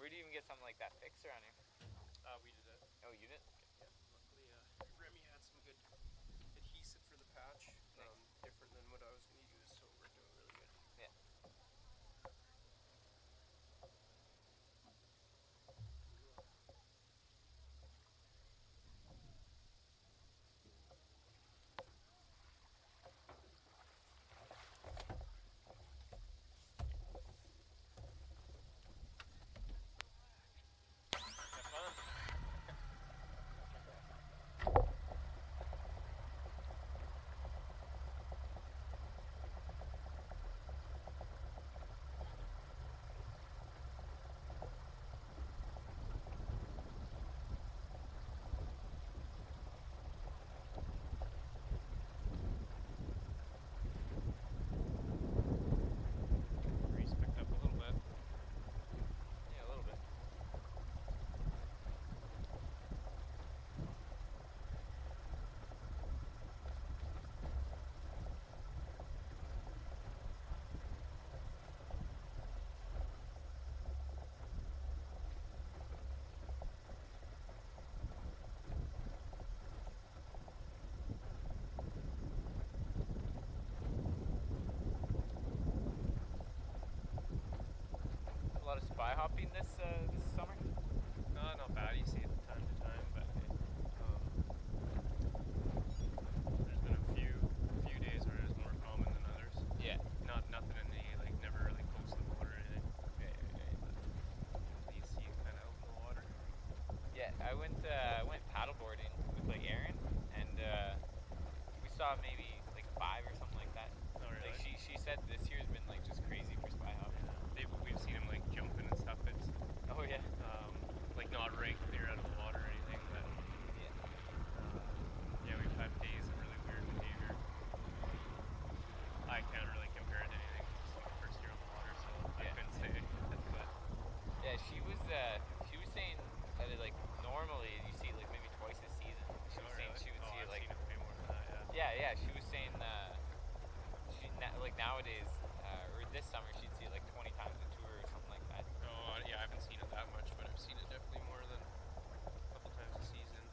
Where do you even get something like that fixed around here? We did it. Oh, you did? Yeah, luckily Remy had some good adhesive for the patch, different than what I was going to use, so it worked out really good. Yeah. Breeze picked up a little bit. Yeah, a little bit. A lot of spy hopping this summer? Not bad. You see it from time to time, but there's been a few days where it's more common than others. Yeah. Nothing in the never really close to the water or anything. Right. But you see it kind of out in the water. Yeah, I went paddleboarding with Aaron, and we saw maybe 5 or something like that. Oh, really? She said this year's been just crazy for spy hopping. We've seen them jumping and stuff. It's Oh yeah. not right clear out of the water or anything, but yeah, we've had days of really weird behavior. I can't really compare it to anything. It's my first year on the water, so I couldn't say. But Yeah, she was saying that normally you see it maybe twice a season. She was saying she would see it I've seen it way more than that. yeah, she was saying nowadays or this summer she'd see it 20 times a tour or something like that. Oh yeah, I haven't seen it that much, but I've seen it definitely more than a couple times a season.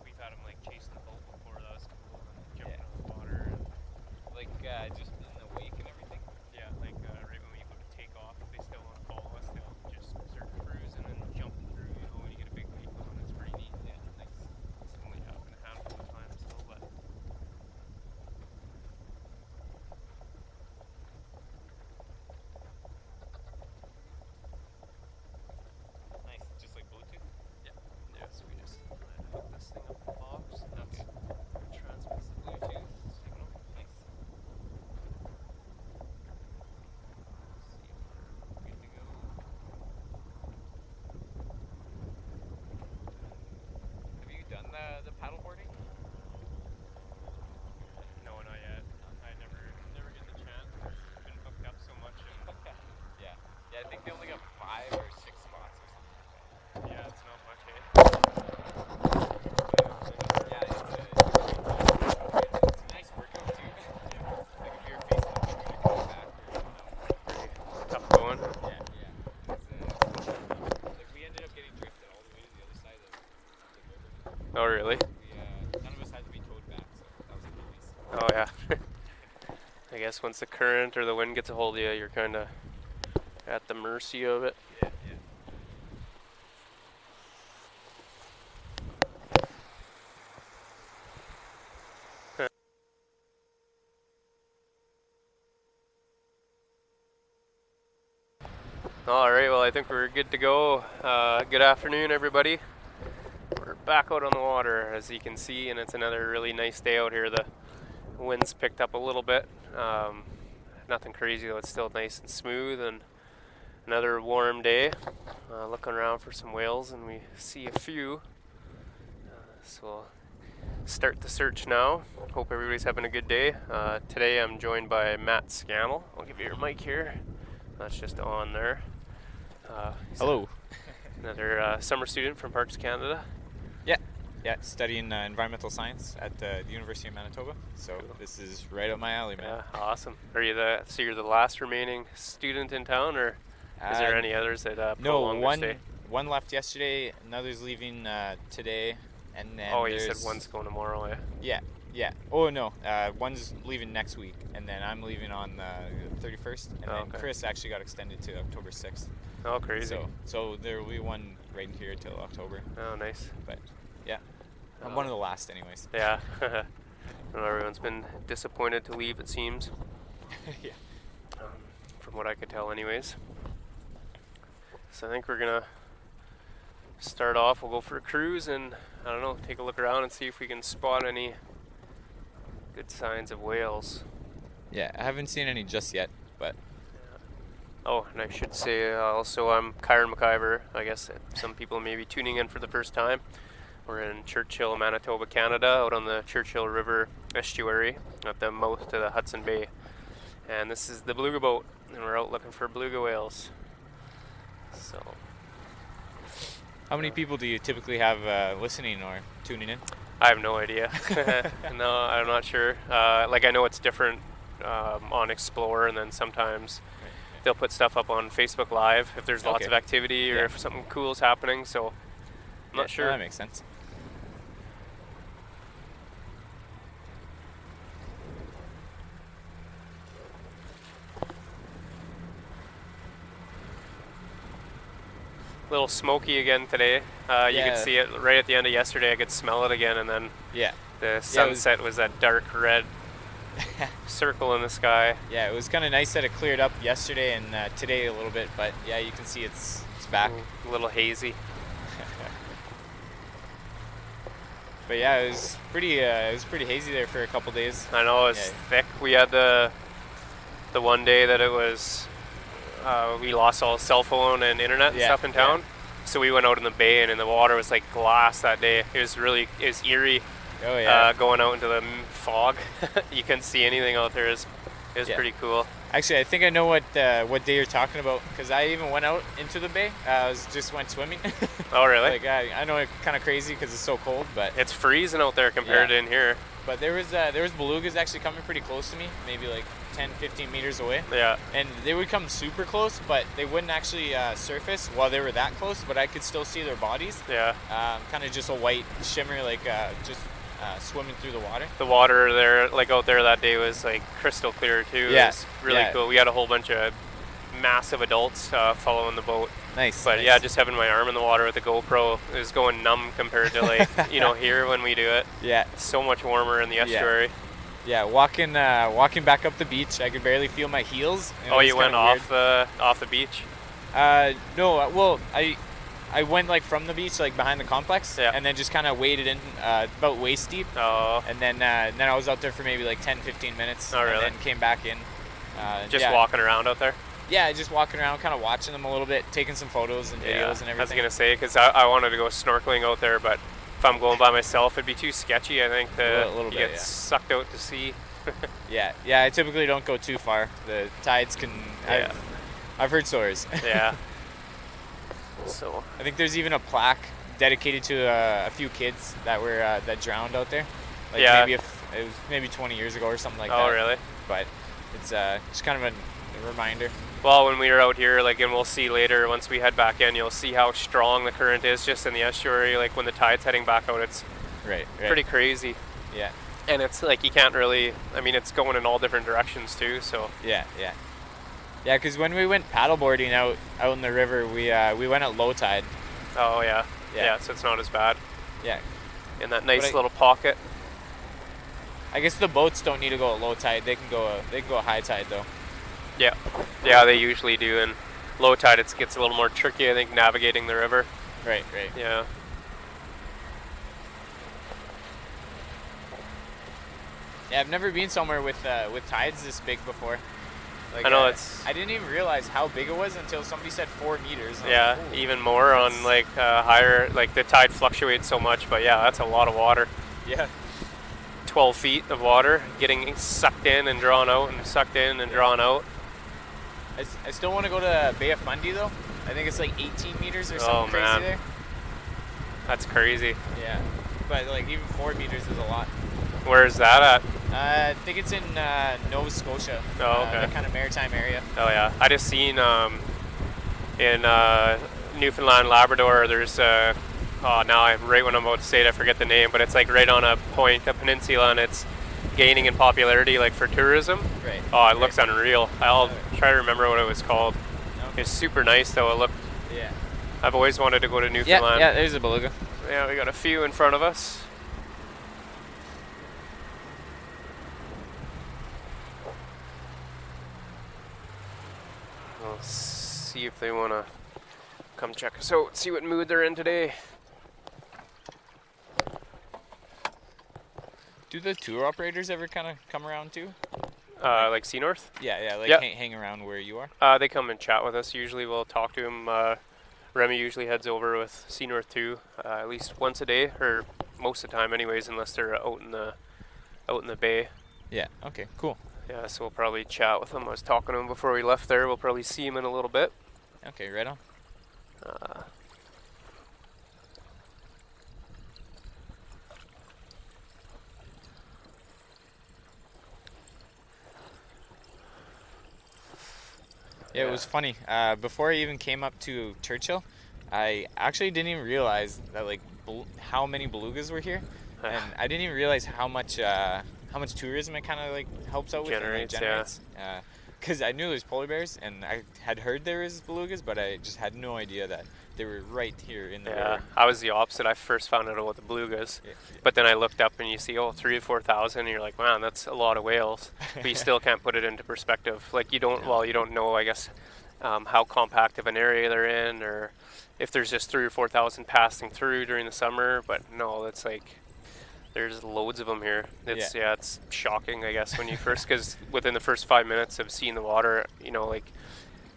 We've had them chasing the boat before. That was cool. And jumping out of the water. And just in the wake and everything. yeah, right when we go to take off, if they still want to follow us, they'll just start cruising and jumping through. When you get a big wake going, it's pretty neat. Yeah, nice. It's only happened a handful of times still, but Nice, just like Bluetooth. yeah. So we just hook this thing up in the box, and that's transmits the Bluetooth signal. Nice. See if we're good to go. Have you done the paddleboarding? No, not yet. I never get the chance. It's been hooked up so much. Yeah. Yeah, I think they only got 5 or 6 spots or something like that. Yeah, it's not much, eh? Yeah, it's a nice workout too. If you're facing the picture to come back or Tough going. Yeah. We ended up getting drifted all the way to the other side of the river. Oh, really? None of us had to be towed back, so that was nice. Oh, yeah. I guess once the current or the wind gets a hold of you, you're kind of at the mercy of it. Yeah. All right, well, I think we're good to go. Good afternoon, everybody. We're back out on the water, as you can see, and it's another really nice day out here. The wind's picked up a little bit. Nothing crazy, though. It's still nice and smooth, and another warm day. Looking around for some whales, and we see a few. So we'll start the search now. Hope everybody's having a good day. Today I'm joined by Matt Scannell. I'll give you your mic here. That's just on there. Hello. Another summer student from Parks Canada. Yeah, studying environmental science at the University of Manitoba. So Cool. This is right up my alley, man. Yeah, awesome. Are you you're the last remaining student in town, or? Is there any others that No, prolong their stay? one left yesterday. Another's leaving today, and then Oh, you said there's- one's going tomorrow. Eh? Yeah. Oh no, one's leaving next week, and then I'm leaving on the 31st, and then okay. Chris actually got extended to October 6th. Oh, crazy. So there will be one right here till October. Oh, nice. But yeah, I'm one of the last, anyways. Yeah. Well, everyone's been disappointed to leave, it seems. Yeah. From what I could tell, anyways. So I think we're gonna start off. We'll go for a cruise and I don't know, take a look around and see if we can spot any good signs of whales. Yeah, I haven't seen any just yet, but Oh, and I should say also I'm Kyron McIver. I guess some people may be tuning in for the first time. We're in Churchill, Manitoba, Canada, out on the Churchill River estuary at the mouth to the Hudson Bay. And this is the beluga boat, and we're out looking for beluga whales. So, how many people do you typically have listening or tuning in? I have no idea. No, I'm not sure. Like I know it's different on Explore, and then sometimes they'll put stuff up on Facebook Live if there's lots of activity or if something cool is happening. So I'm not sure. That makes sense. A little smoky again today. You could see it right at the end of yesterday. I could smell it again, and then the sunset was that dark red circle in the sky. Yeah, it was kind of nice that it cleared up yesterday and today a little bit, but yeah, you can see it's back. A little hazy. But yeah, it was pretty hazy there for a couple days. I know, it was thick. We had the one day that it was we lost all cell phone and internet and stuff in town. So we went out in the bay, and the water was like glass that day. It was eerie. Oh yeah. Going out into the fog. You couldn't see anything out there. It was pretty cool. Actually, I think I know what day you're talking about, because I even went out into the bay. Just went swimming. Oh really? Like I know it's kind of crazy because it's so cold, but it's freezing out there compared to in here. But there was belugas actually coming pretty close to me, maybe like 10, 15 meters away. Yeah. And they would come super close, but they wouldn't actually surface while they were that close, but I could still see their bodies. Yeah. Kind of just a white shimmer, like just swimming through the water. The water there, like out there that day, was like crystal clear too. Yeah. It was really cool. We had a whole bunch of massive adults following the boat. Nice. But yeah, just having my arm in the water with the GoPro is going numb compared to like here when we do it. Yeah. It's so much warmer in the estuary. Yeah, walking back up the beach, I could barely feel my heels. Oh, you went off the beach? No, well, I went like from the beach, like behind the complex, and then just kind of waded in about waist deep. Oh. And then I was out there for maybe like 10, 15 minutes. Oh, really? And then came back in. Just walking around out there? Yeah, just walking around, kind of watching them a little bit, taking some photos and videos and everything. I was going to say, because I wanted to go snorkeling out there, but if I'm going by myself, it'd be too sketchy, I think, to get sucked out to sea. Yeah, I typically don't go too far. The tides can... I've heard stories. Yeah. So I think there's even a plaque dedicated to a few kids that were that drowned out there. Like maybe it was maybe 20 years ago or something like that. Oh, really? But it's just kind of a reminder. Well, when we were out here, like, and we'll see later once we head back in, you'll see how strong the current is just in the estuary. Like when the tide's heading back out, it's pretty crazy. Yeah. And it's like you can't really. I mean, it's going in all different directions too. So. Yeah. Yeah, because when we went paddleboarding out in the river, we went at low tide. Oh yeah. So it's not as bad. Yeah. In that nice little pocket. I guess the boats don't need to go at low tide. They can go at high tide though. Yeah, they usually do. And low tide, it gets a little more tricky, I think, navigating the river. Right. Yeah. Yeah, I've never been somewhere with tides this big before. Like, I know I didn't even realize how big it was until somebody said 4 meters. Yeah, like, even more on like higher. Like the tide fluctuates so much, but yeah, that's a lot of water. Yeah. 12 feet of water getting sucked in and drawn out and sucked in and drawn out. I still want to go to Bay of Fundy though. I think it's like 18 meters or something crazy there. That's crazy. Yeah, but like even 4 meters is a lot. Where is that at? I think it's in Nova Scotia. Oh, okay. The kind of maritime area. Oh yeah, I just seen in Newfoundland, Labrador. There's oh, now I'm right when I'm about to say it, I forget the name, but it's like right on a point, a peninsula, and it's gaining in popularity like for tourism. Right. Oh, it looks unreal. I'll try to remember what it was called. Okay. It's super nice though. It looked. Yeah. I've always wanted to go to Newfoundland. Yeah, there's a beluga. Yeah, we got a few in front of us. We'll see if they want to come check us out, see what mood they're in today. Do the tour operators ever kind of come around too? Like Sea North? Yeah, like Yep. hang around where you are? They come and chat with us. Usually we'll talk to them. Remy usually heads over with Sea North too, at least once a day, or most of the time anyways, unless they're out in the bay. Yeah, okay, cool. Yeah, so we'll probably chat with them. I was talking to him before we left there. We'll probably see him in a little bit. Okay, right on. Yeah, it was funny. Before I even came up to Churchill, I actually didn't even realize that like how many belugas were here, and I didn't even realize how much tourism it kind of like helps out with. Generates. Because I knew there's polar bears, and I had heard there was belugas, but I just had no idea that they were right here in the river. I was the opposite. I first found out about the belugas, but then I looked up and you see, 3,000 to 4,000, and you're like, man, that's a lot of whales. But you still can't put it into perspective. Like you don't know, I guess, how compact of an area they're in, or if there's just 3,000 or 4,000 passing through during the summer. But no, it's like there's loads of them here. It's shocking, I guess, when you first, because within the first 5 minutes of seeing the water, like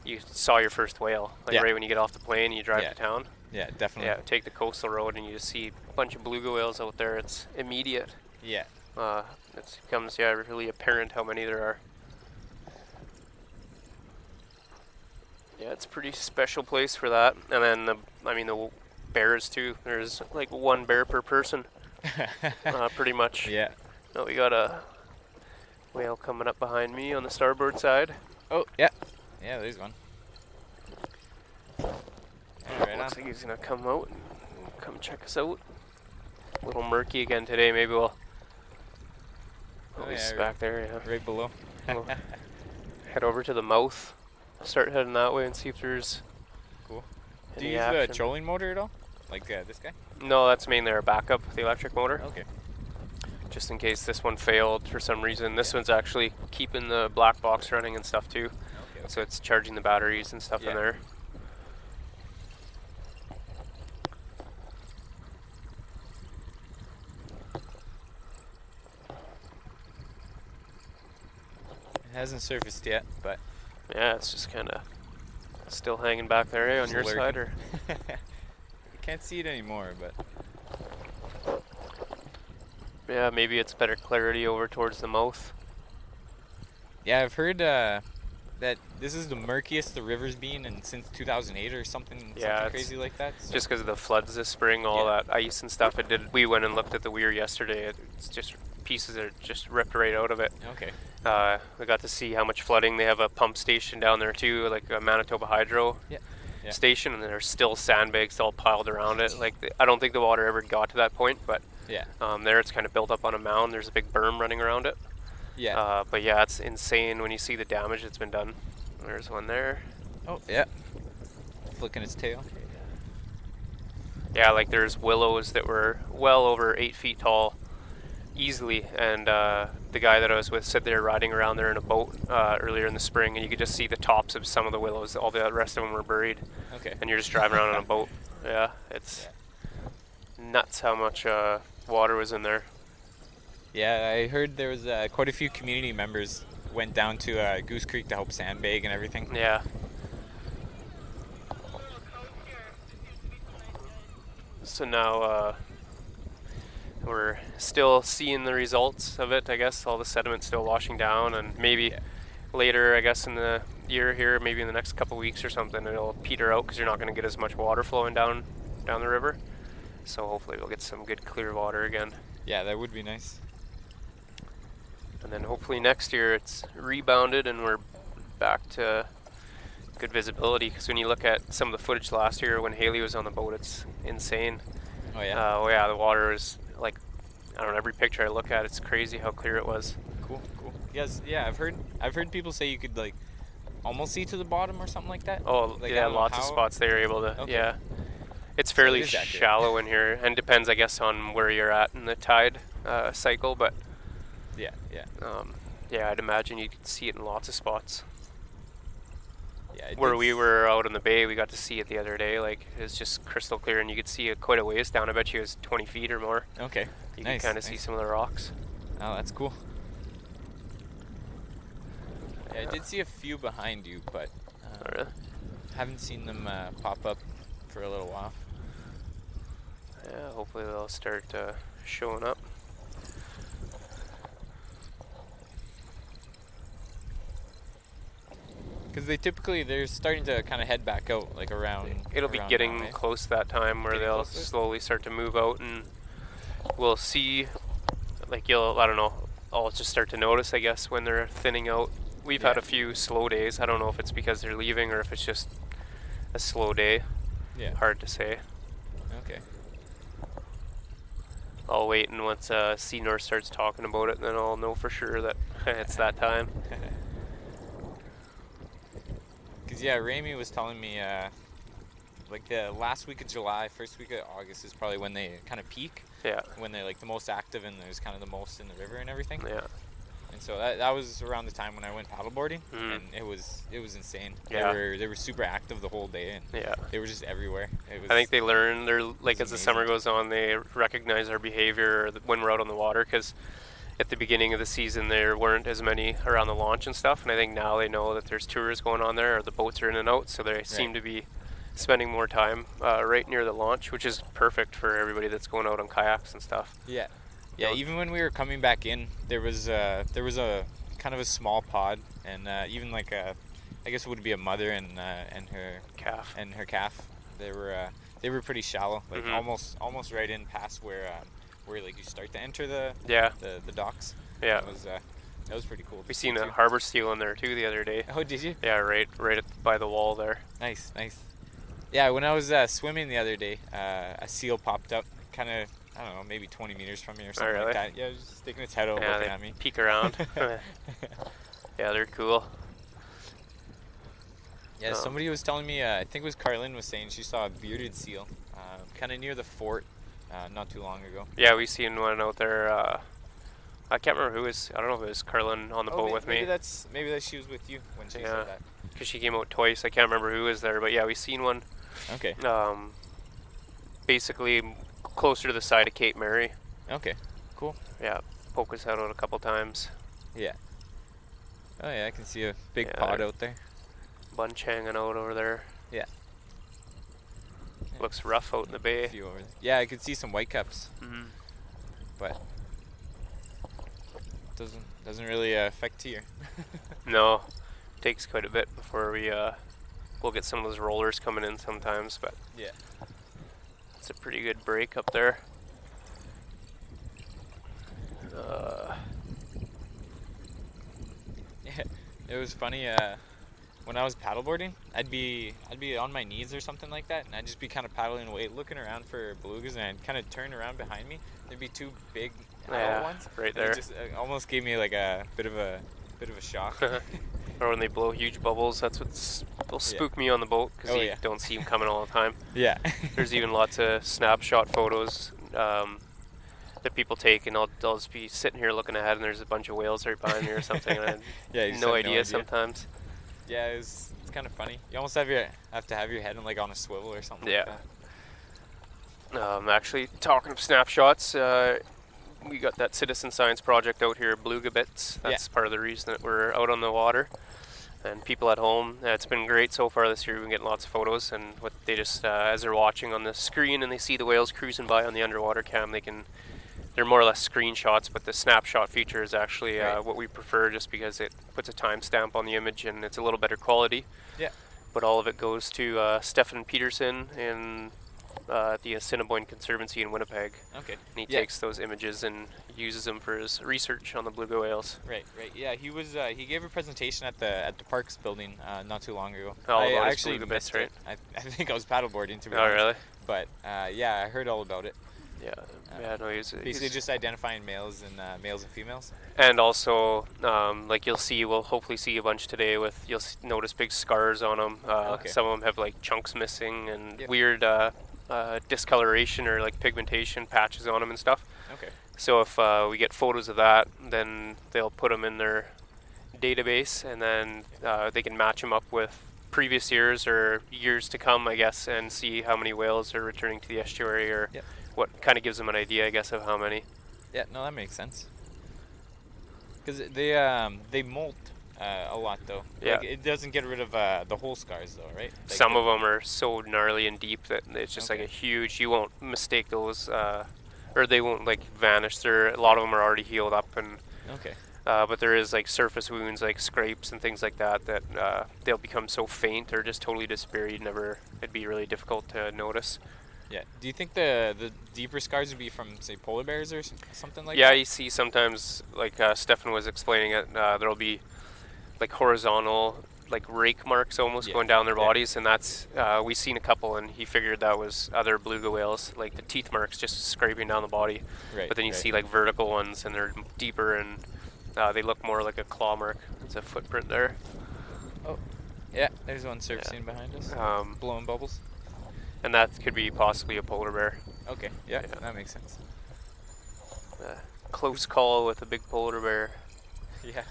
you saw your first whale, right when you get off the plane, you drive to town. Yeah, definitely. Yeah, take the coastal road and you just see a bunch of beluga whales out there. It's immediate. Yeah. It becomes really apparent how many there are. Yeah, it's a pretty special place for that. And then the bears too. There's like one bear per person. Pretty much. Yeah. Oh, we got a whale coming up behind me on the starboard side. Oh, yeah. Yeah, there's one. Looks like he's gonna come out and come check us out. A little murky again today. Maybe we'll. He's back there. Yeah. Right below. We'll head over to the mouth. Start heading that way and see if there's. Cool. Do you use the trolling motor at all? Like this guy? No, that's mainly our backup, the electric motor. Okay. Just in case this one failed for some reason. This one's actually keeping the black box running and stuff too. Okay. So it's charging the batteries and stuff in there. It hasn't surfaced yet, but yeah, it's just kind of still hanging back there on your side, or can't see it anymore, but yeah, maybe it's better clarity over towards the mouth. Yeah, I've heard that this is the murkiest the river's been since 2008 or something crazy like that. So. Just because of the floods this spring, all that ice and stuff. We went and looked at the weir yesterday. It's just pieces are just ripped right out of it. Okay. We got to see how much flooding. They have a pump station down there too, like a Manitoba Hydro station, and there's still sandbags all piled around it. Like I don't think the water ever got to that point, but there it's kind of built up on a mound. There's a big berm running around it. Yeah. But yeah, it's insane when you see the damage that's been done. There's one there. Oh yeah. Flicking its tail. Yeah, like there's willows that were well over 8 feet tall, easily, and the guy that I was with said they were riding around there in a boat earlier in the spring, and you could just see the tops of some of the willows. All the rest of them were buried. Okay. And you're just driving around on a boat. Yeah, it's nuts how much water was in there. Yeah, I heard there was quite a few community members went down to Goose Creek to help sandbag and everything. Yeah. So now we're still seeing the results of it, I guess. All the sediment's still washing down, and maybe later, I guess, in the year here, maybe in the next couple weeks or something, it'll peter out because you're not going to get as much water flowing down the river. So hopefully we'll get some good clear water again. Yeah, that would be nice. And then hopefully next year it's rebounded and we're back to good visibility, because when you look at some of the footage last year when Hayley was on the boat, it's insane. Oh yeah. Oh yeah, the water is like, I don't know, every picture I look at, it's crazy how clear it was. Cool. Yes. Yeah. I've heard people say you could like almost see to the bottom or something like that. Oh Like, I yeah, don't know lots of how- spots they were able to. Okay. Yeah, it's So fairly it is accurate. shallow in here, and depends, I guess, on where you're at in the tide cycle. But Yeah. yeah, I'd imagine you could see it in lots of spots. Yeah. it Where did we s- were out in the bay, we got to see it the other day. Like, it's just crystal clear, and you could see it quite a ways down. I bet you it was 20 feet or more. Okay. You Nice. can kind of see some of the rocks. Oh, that's cool. Yeah, I did see a few behind you, but Oh, really? haven't seen them pop up for a little while. Yeah, hopefully they'll start showing up. Because they're starting to kind of head back out, like around. It'll be around getting now, eh? close to that time where Getting they'll closer? slowly start to move out, and we'll see, like, I don't know, I'll just start to notice, I guess, when they're thinning out. We've had Yeah. a few slow days. I don't know if it's because they're leaving or if it's just a slow day. Yeah. Hard to say. Okay. I'll wait, and once North starts talking about it, then I'll know for sure that it's that time. Because yeah, Ramey was telling me like the last week of July, first week of August is probably when they kind of peak, Yeah, when they're like the most active and there's kind of the most in the river and everything. yeah. And so that was around the time when I went paddleboarding, Mm. and it was insane. Yeah. They were super active the whole day, and Yeah. they were just everywhere. It was. I think they learn. They're like, as the summer amazing. goes on, they recognize our behavior when we're out on the water. Because at the beginning of the season, there weren't as many around the launch and stuff. And I think now they know that there's tours going on there, or the boats are in and out, so they seem to be spending more time right near the launch, which is perfect for everybody that's going out on kayaks and stuff. Yeah. Yeah. No. Even when we were coming back in, there was a kind of a small pod, and even like I guess it would be a mother and her Calf. calf. They were pretty shallow, like Mhm. almost right in past where like you start to enter the Yeah. the docks. Yeah. That was pretty cool. to We see seen a too. harbor seal in there too the other day. Oh, did you? Yeah, right by the wall there. Nice. Yeah, when I was swimming the other day, a seal popped up, kind of, I don't know, maybe 20 meters from me or something really? like that. Yeah, it was just sticking its head out, Yeah, looking they at me. peek around. Yeah, they're cool. Yeah, somebody was telling me, I think it was Carlin was saying she saw a bearded seal, kind of near the fort, not too long ago. Yeah, we seen one out there. I can't remember who was. I don't know if it was Carlin on the boat with maybe me, maybe that she was with you when she Yeah. said that. because she came out twice. I can't remember who was there, but yeah, we seen one. Okay. Basically closer to the side of Cape Mary. Okay. Cool. Yeah, poke his head out a couple times. Yeah. Oh yeah, I can see a big Yeah, pod they're- out there. Bunch hanging out over there. Yeah. Looks rough out in the bay. A few over there. Yeah, I could see some whitecaps, Mm-hmm. but doesn't really affect here. No, takes quite a bit before we'll get some of those rollers coming in sometimes, but Yeah. it's a pretty good break up there. Yeah, it was funny. When I was paddleboarding, I'd be on my knees or something like that, and I'd just be kind of paddling away, looking around for belugas, and I'd kind of turn around behind me. There'd be two big adult Yeah, ones. right and there. It just almost gave me like a bit of a shock. Or when they blow huge bubbles, that's they'll spook me on the boat because Oh, you yeah. don't see them coming all the time. Yeah. There's even lots of snapshot photos that people take, and I'll just be sitting here looking ahead, and there's a bunch of whales right behind me or something, and I have Yeah, you just no have idea sometimes. Yeah, it's kind of funny. You almost have to have your head like on a swivel or something. Yeah. Like that. Actually, talking of snapshots, we got that citizen science project out here, Beluga Bits. That's part of the reason that we're out on the water. And people at home, it's been great so far this year. We've been getting lots of photos, and what they just, as they're watching on the screen and they see the whales cruising by on the underwater cam, they're more or less screenshots, but the snapshot feature is actually what we prefer, just because it puts a timestamp on the image and it's a little better quality. Yeah. But all of it goes to Stefan Peterson in at the Assiniboine Conservancy in Winnipeg. Okay. And he takes those images and uses them for his research on the beluga whales. Right. Yeah, he was. He gave a presentation at the Parks building not too long ago. All I about his actually beluga missed bits, it. I think I was paddleboarding to be Oh, honest. really? But yeah, I heard all about it. Yeah. Yeah. No, Basically just identifying males and females. And also, like we'll hopefully see a bunch today with, notice big scars on them. Okay. Some of them have like chunks missing and weird discoloration or like pigmentation patches on them and stuff. Okay. So if we get photos of that, then they'll put them in their database, and then they can match them up with previous years or years to come, I guess, and see how many whales are returning to the estuary, or what kind of gives them an idea, I guess, of how many. Yeah, no, that makes sense. Because they molt a lot, though. Yeah. Like, it doesn't get rid of the whole scars, though, right? Like Some of them are so gnarly and deep that it's just like Okay. a huge, you won't mistake those, or they won't like vanish. A lot of them are already healed up, and Okay. but there is like surface wounds, like scrapes and things like that, that they'll become so faint or just totally disappear. It'd be really difficult to notice. Yeah. Do you think the deeper scars would be from, say, polar bears or something like Yeah, that? you see sometimes, like Stefan was explaining it, there'll be like horizontal, like rake marks almost going down their bodies, and that's, we seen a couple, and he figured that was other beluga whales, like the teeth marks just scraping down the body. Right. But then you see like vertical ones, and they're deeper, and they look more like a claw mark. It's a footprint there. Oh, yeah. There's one surfacing behind us, blowing bubbles. And that could be possibly a polar bear. Okay. Yeah, that makes sense. Close call with a big polar bear. Yeah.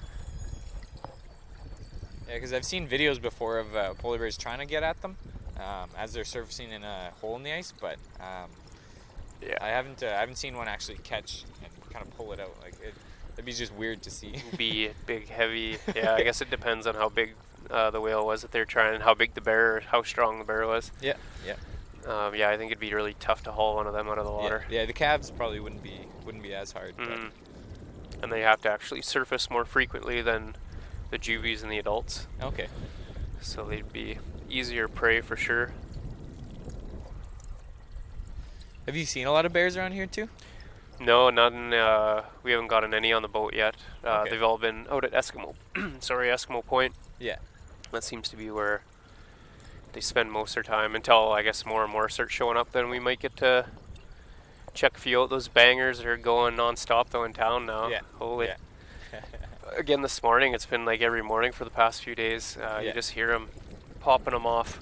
Yeah, because I've seen videos before of polar bears trying to get at them as they're surfacing in a hole in the ice, but I haven't seen one actually catch and kind of pull it out. Like it'd be just weird to see. Be big, heavy. Yeah, I guess it depends on how big the whale was that they're trying, and how big the bear, or how strong the bear was. Yeah. Yeah, I think it'd be really tough to haul one of them out of the water. Yeah, the calves probably wouldn't be as hard. Mm. And they have to actually surface more frequently than the juvies and the adults. Okay. So they'd be easier prey for sure. Have you seen a lot of bears around here too? No, none. We haven't gotten any on the boat yet. Okay. They've all been out at Eskimo Point. Yeah. That seems to be where they spend most of their time, until I guess more and more start showing up. Then we might get to check a few out. Those bangers are going non-stop though in town now. Yeah. Holy. Yeah. Again this morning, it's been like every morning for the past few days. You just hear them popping them off,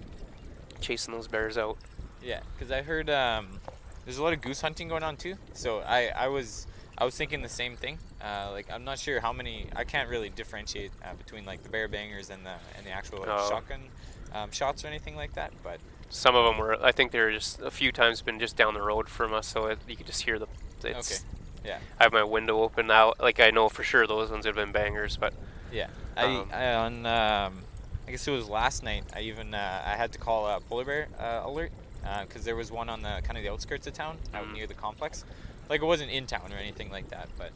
chasing those bears out. Yeah, because I heard there's a lot of goose hunting going on too. So I was thinking the same thing. Like I'm not sure how many. I can't really differentiate between like the bear bangers and the actual shotgun shots or anything like that. But some of them were. I think they're just a few times been just down the road from us, so you could just hear the. okay. Yeah. I have my window open now. Like I know for sure those ones have been bangers, but. Yeah. I guess it was last night. I even I had to call a polar bear alert because there was one on the kind of the outskirts of town out near the complex. Like it wasn't in town or anything like that, but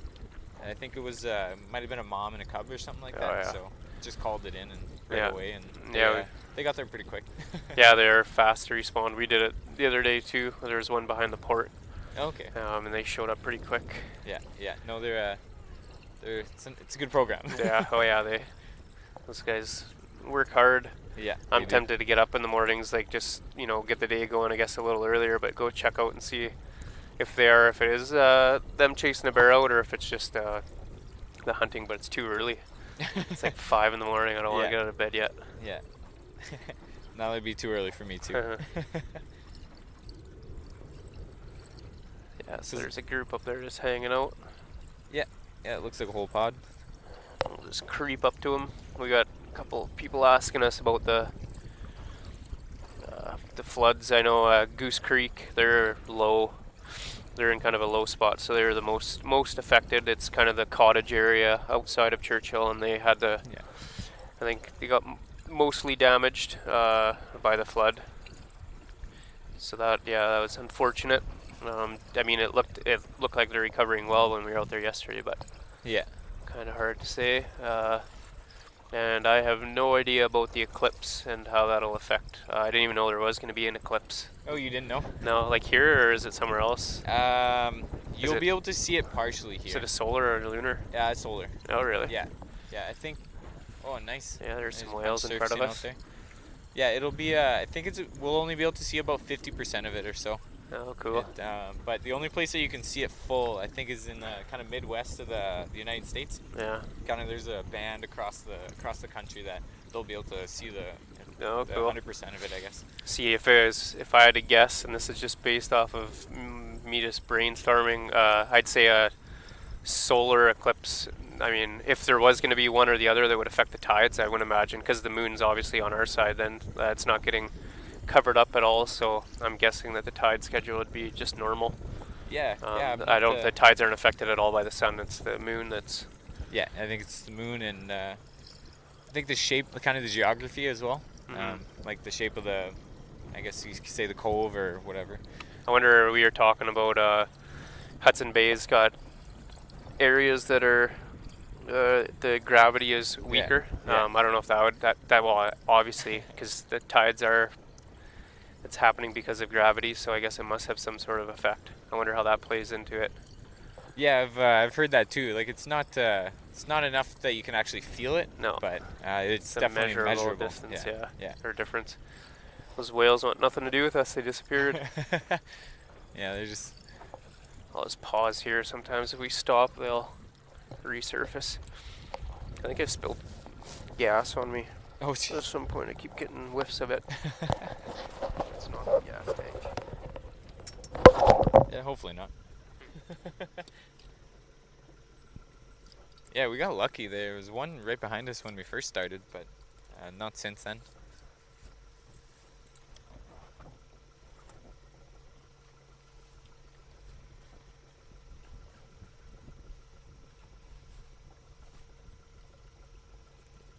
I think it was might have been a mom and a cub or something like that. Yeah. So just called it in and away, and they got there pretty quick. Yeah, they're fast to respond. We did it the other day too. There was one behind the port. Okay. And they showed up pretty quick. Yeah. No, it's a good program. Yeah. Oh yeah, those guys work hard. Yeah. I'm tempted to get up in the mornings, like just get the day going, I guess, a little earlier, but go check out and see if it is them chasing a bear out, or if it's just the hunting. But it's too early. It's like 5 in the morning. I don't want to get out of bed yet. Yeah. Now it'd be too early for me too. Yeah, so there's a group up there just hanging out. Yeah, it looks like a whole pod. We'll just creep up to them. We got a couple people asking us about the floods. I know Goose Creek, they're low. They're in kind of a low spot, so they're the most affected. It's kind of the cottage area outside of Churchill, and they had I think they got mostly damaged by the flood. So that was unfortunate. I mean, it looked like they're recovering well when we were out there yesterday, but yeah, kind of hard to say. And I have no idea about the eclipse and how that'll affect. I didn't even know there was going to be an eclipse. Oh, you didn't know? No, like here, or is it somewhere else? You'll be able to see it partially here. Is it a solar or a lunar? Yeah, it's solar. Oh, really? Yeah, I think. Oh, nice. Yeah, there's some a bunch whales in front of surfing us. out there. Yeah, it'll be. I think we'll only be able to see about 50% of it or so. Oh, cool. But the only place that you can see it full, I think, is in the kind of Midwest of the United States. Yeah. Kind of, there's a band across the country that they'll be able to see the Oh, the cool. 100% of it, I guess. See, if I had to guess, and this is just based off of me just brainstorming, I'd say a solar eclipse. I mean, if there was going to be one or the other that would affect the tides, I would imagine, because the moon's obviously on our side, then it's not getting covered up at all. So I'm guessing that the tide schedule would be just normal. Yeah, The tides aren't affected at all by the sun. It's the moon that's. Yeah, I think it's the moon, and I think the shape, kind of the geography as well. Mhm. Like the shape of I guess you could say the cove or whatever. I wonder, we were talking about Hudson Bay's got areas that are the gravity is weaker. Yeah. I don't know if that will obviously, because the tides it's happening because of gravity, so I guess it must have some sort of effect. I wonder how that plays into it. Yeah, I've heard that too. Like it's not enough that you can actually feel it. No, but it's a definitely measurable distance. Yeah. Or difference. Those whales want nothing to do with us. They disappeared. Yeah, they're just. I'll just pause here. Sometimes if we stop, they'll resurface. I think I spilled gas on me. Oh, At some point, I keep getting whiffs of it. It's not a gas tank. Yeah, hopefully not. Yeah, we got lucky. There was one right behind us when we first started, but not since then.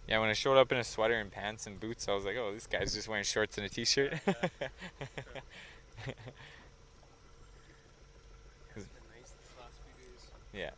Yeah, when I showed up in a sweater and pants and boots, I was like, oh, this guy's just wearing shorts and a t-shirt. Yeah.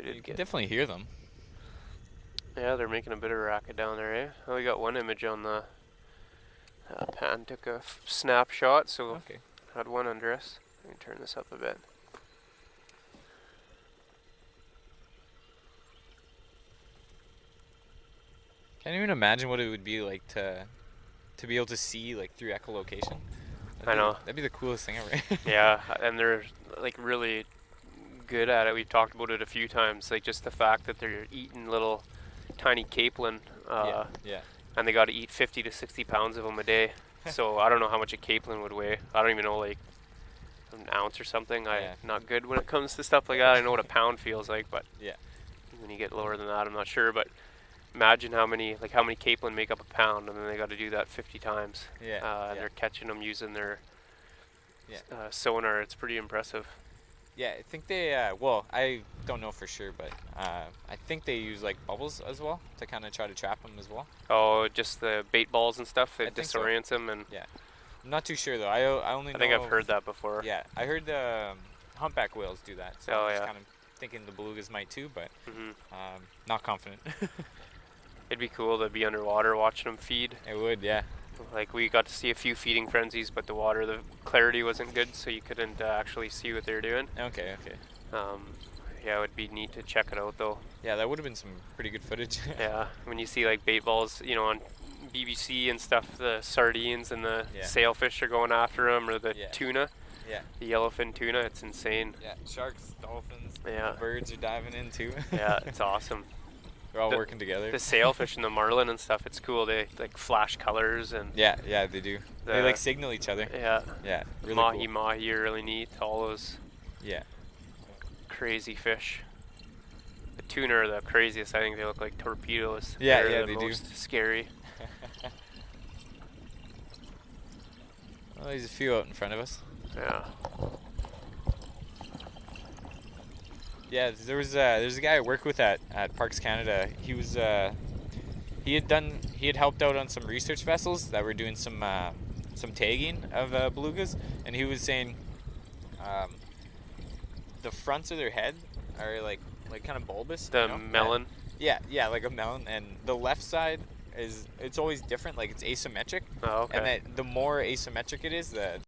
You can definitely hear them. Yeah, they're making a bit of a racket down there, eh? Oh, we got one image on the pan. Took a snapshot, so Okay. had one under us. I can turn this up a bit. Can't even imagine what it would be like to be able to see like through echolocation. I know. That'd be the coolest thing ever. Yeah, and they're like really good at it. We've talked about it a few times. Like just the fact that they're eating little tiny capelin, Yeah. and they got to eat 50 to 60 pounds of them a day. So I don't know how much a capelin would weigh. I don't even know, like an ounce or something. I'm not good when it comes to stuff like that. I know what a pound feels like, but Yeah. when you get lower than that, I'm not sure. But imagine how many capelin make up a pound, and then they got to do that 50 times. And they're catching them using their sonar. It's pretty impressive. Yeah, I think they, well, I don't know for sure, but I think they use like bubbles as well to kind of try to trap them as well. Oh, just the bait balls and stuff. It I think so. disorients them, and Yeah, I'm not too sure though. I only know. I think I've heard that before. Yeah, I heard the humpback whales do that. So Oh, I'm just yeah. kind of thinking the belugas might too, but hmm not confident. It'd be cool to be underwater watching them feed. It would, yeah. Like we got to see a few feeding frenzies, but the clarity wasn't good, so you couldn't actually see what they were doing. Okay. Yeah, it would be neat to check it out though. Yeah, that would have been some pretty good footage. Yeah, when you see like bait balls, on BBC and stuff, the sardines and the sailfish are going after them, or the tuna, the yellowfin tuna. It's insane. Yeah, sharks, dolphins, Yeah. birds are diving in too. Yeah, it's awesome. They're all working together. The sailfish and the marlin and stuff, it's cool. They like flash colors and Yeah, they do. They like signal each other. Yeah, really mahi cool. mahi are really neat. All those Yeah. crazy fish. The tuna are the craziest. I think they look like torpedoes. Yeah, They're they the do. most scary. Well, there's a few out in front of us. Yeah. Yeah, there's a guy I work with at Parks Canada. He was he had helped out on some research vessels that were doing some tagging of belugas, and he was saying the fronts of their head are like kind of bulbous. The you know? melon. Yeah, like a melon, and the left side it's always different, like it's asymmetric. Oh, okay. And that the more asymmetric it is, the